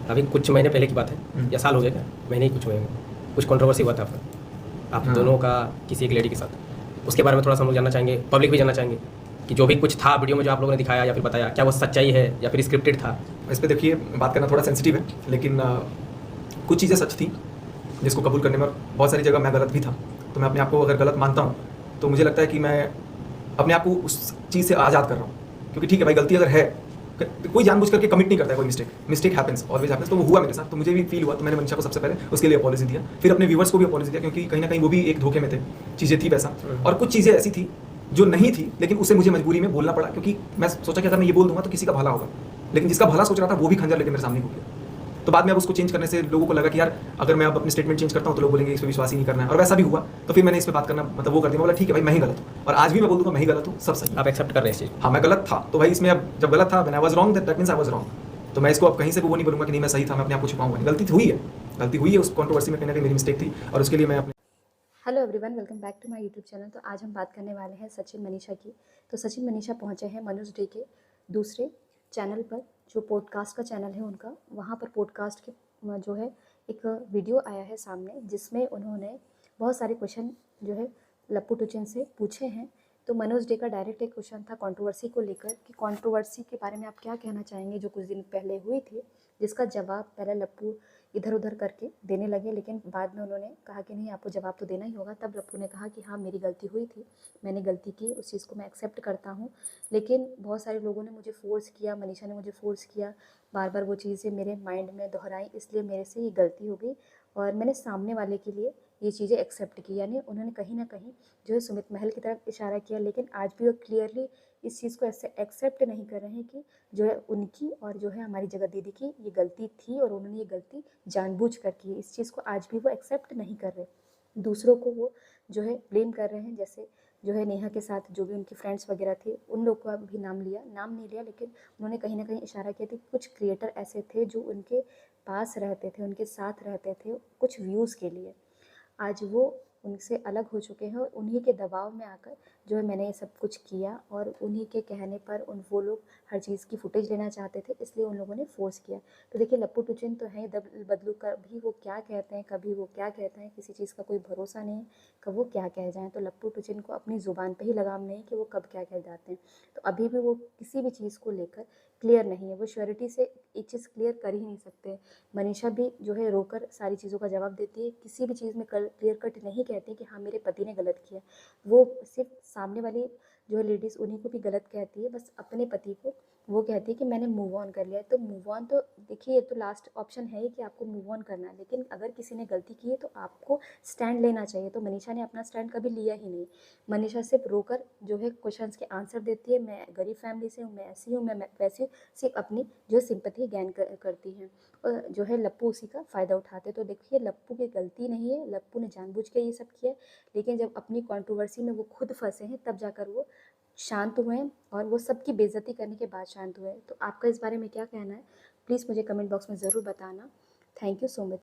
अभी कुछ महीने पहले की बात है या साल हो गया क्या, महीने ही कुछ हुए हैं, कुछ कंट्रोवर्सी हुआ था आप दोनों का किसी एक लेडी के साथ। उसके बारे में थोड़ा सा हम लोग जानना चाहेंगे, पब्लिक भी जानना चाहेंगे कि जो भी कुछ था वीडियो में जो आप लोगों ने दिखाया या फिर बताया, क्या वो सच्चाई है या फिर स्क्रिप्टेड था। इस पे देखिए बात करना थोड़ा सेंसिटिव है, लेकिन कुछ चीज़ें सच थी जिसको कबूल करने में बहुत सारी जगह मैं गलत भी था। तो मैं अपने आप को अगर गलत मानता हूँ तो मुझे लगता है कि मैं अपने आप को उस चीज़ से आज़ाद कर रहा हूँ, क्योंकि ठीक है भाई, गलती अगर है, कोई जानबूझ करके कमिट नहीं करता है कोई मिस्टेक हैपेंस, ऑलवेज हैपेंस। तो वो हुआ मेरे साथ, तो मुझे भी फील हुआ, तो मैंने मनीषा को सबसे पहले उसके लिए अपॉलॉजी दिया, फिर अपने व्यूवर्स को भी अपॉलॉजी दिया, क्योंकि कहीं ना कहीं वो भी एक धोखे में थे, चीज़ें थी वैसा, और कुछ चीज़ें ऐसी थी जो नहीं थी, लेकिन उसे मुझे मजबूरी में बोलना पड़ा, क्योंकि मैं सोचा कि अगर मैं ये बोल दूंगा तो किसी का भला होगा, लेकिन जिसका भला सोच रहा था वो भी खंजर लेके मेरे सामने घूम गया। तो बाद में अब उसको चेंज करने से लोगों को लगा कि यार अगर मैं अब अपनी स्टेटमेंट चेंज करता हूँ तो लोग बोलेंगे इस पर विश्वास ही नहीं करना है, और वैसा भी हुआ। तो फिर मैंने इस पर बात करना मतलब वो कर दिया, बोला ठीक है भाई मैं ही गलत हूँ, और आज भी मैं बोल दूंगा मैं ही गलत हूँ, सब सही है। आप एक्सेप्ट कर रहे हैं इस चीज़। हाँ मैं गलत था, तो भाई इसमें अब जब गलत था, I was wrong, that means I was wrong. तो मैं इसको अब कहीं से भी वो नहीं बोलूंगा कि नहीं मैं सही था, मैं अपने आप को छुपाऊंगा नहीं। गलती हुई है, उस कंट्रोवर्सी में कहीं ना कहीं मेरी मिस्टेक थी, और उसके लिए मैं अपने hello everyone, welcome back to my YouTube channel. तो आज हम बात करने वाले हैं सचिन मनीषा की। तो सचिन मनीषा पहुंचे हैं मनोज डे के दूसरे चैनल पर, जो पॉडकास्ट का चैनल है उनका। वहां पर पॉडकास्ट के जो है एक वीडियो आया है सामने, जिसमें उन्होंने बहुत सारे क्वेश्चन जो है लप्पू टुचन से पूछे हैं। तो मनोज डे का डायरेक्ट एक क्वेश्चन था कंट्रोवर्सी को लेकर कि कंट्रोवर्सी के बारे में आप क्या कहना चाहेंगे जो कुछ दिन पहले हुई थी, जिसका जवाब पहले लप्पू इधर उधर करके देने लगे, लेकिन बाद में उन्होंने कहा कि नहीं, आपको जवाब तो देना ही होगा। तब लप्पू ने कहा कि हाँ मेरी गलती हुई थी, मैंने गलती की, उस चीज़ को मैं एक्सेप्ट करता हूँ, लेकिन बहुत सारे लोगों ने मुझे फ़ोर्स किया, मनीषा ने मुझे फ़ोर्स किया, बार बार वो चीज़ें मेरे माइंड में दोहराई, इसलिए मेरे से ये गलती हो गई और मैंने सामने वाले के लिए ये चीज़ें एक्सेप्ट की। यानी उन्होंने कहीं ना कहीं जो है सुमित महल की तरफ इशारा किया, लेकिन आज भी वो क्लियरली इस चीज़ को ऐसे एक्सेप्ट नहीं कर रहे हैं कि जो है उनकी और जो है हमारी जगह दीदी की ये गलती थी और उन्होंने ये गलती जानबूझकर की है। इस चीज़ को आज भी वो एक्सेप्ट नहीं कर रहे, दूसरों को वो जो है ब्लेम कर रहे हैं। जैसे जो है नेहा के साथ जो भी उनकी फ्रेंड्स वगैरह थे, उन लोग का भी नाम नहीं लिया, लेकिन उन्होंने कहीं ना कहीं इशारा किया था कि कुछ क्रिएटर ऐसे थे जो उनके पास रहते थे, उनके साथ रहते थे कुछ व्यूज़ के लिए। आज वो उनसे अलग हो चुके हैं और उन्हीं के दबाव में आकर जो है मैंने ये सब कुछ किया, और उन्हीं के कहने पर वो लोग हर चीज़ की फुटेज लेना चाहते थे, इसलिए उन लोगों ने फ़ोर्स किया। तो देखिए लप्पू टुचन तो हैं बदलू, कभी वो क्या कहते हैं, कभी वो क्या कहते हैं, किसी चीज़ का कोई भरोसा नहीं है कब वो क्या कह जाएँ। तो लप्पू टुचन को अपनी ज़ुबान पे ही लगाम नहीं कि वो कब क्या कह जाते हैं। तो अभी भी वो किसी भी चीज़ को लेकर क्लियर नहीं है, वो श्योरिटी से एक चीज़ क्लियर कर ही नहीं सकते। मनीषा भी जो है रोकर सारी चीज़ों का जवाब देती है, किसी भी चीज़ में क्लियर कट नहीं कहती कि हाँ मेरे पति ने गलत किया। वो सिर्फ सामने वाली जो है लेडीज़ उन्हीं को भी गलत कहती है, बस अपने पति को वो कहती है कि मैंने मूव ऑन कर लिया है। तो मूव ऑन तो देखिए ये तो लास्ट ऑप्शन है ही कि आपको मूव ऑन करना है, लेकिन अगर किसी ने गलती की है तो आपको स्टैंड लेना चाहिए। तो मनीषा ने अपना स्टैंड कभी लिया ही नहीं। मनीषा सिर्फ रोकर जो है क्वेश्चंस के आंसर देती है, मैं गरीब फैमिली से हूँ, मैं ऐसी हूँ, मैं वैसी हूँ, सिर्फ अपनी जो सिंपैथी गेन करती हैं, और जो है लप्पू उसी का फ़ायदा उठाते। तो देखिए लप्पू की गलती नहीं है, लप्पू ने जानबूझ के ये सब किया, लेकिन जब अपनी कंट्रोवर्सी में वो खुद फंसे हैं तब जाकर वो शांत हुए हैं, और वो सबकी बेइज्जती करने के बाद शांत हुए हैं। तो आपका इस बारे में क्या कहना है, प्लीज़ मुझे कमेंट बॉक्स में ज़रूर बताना। Thank you so much.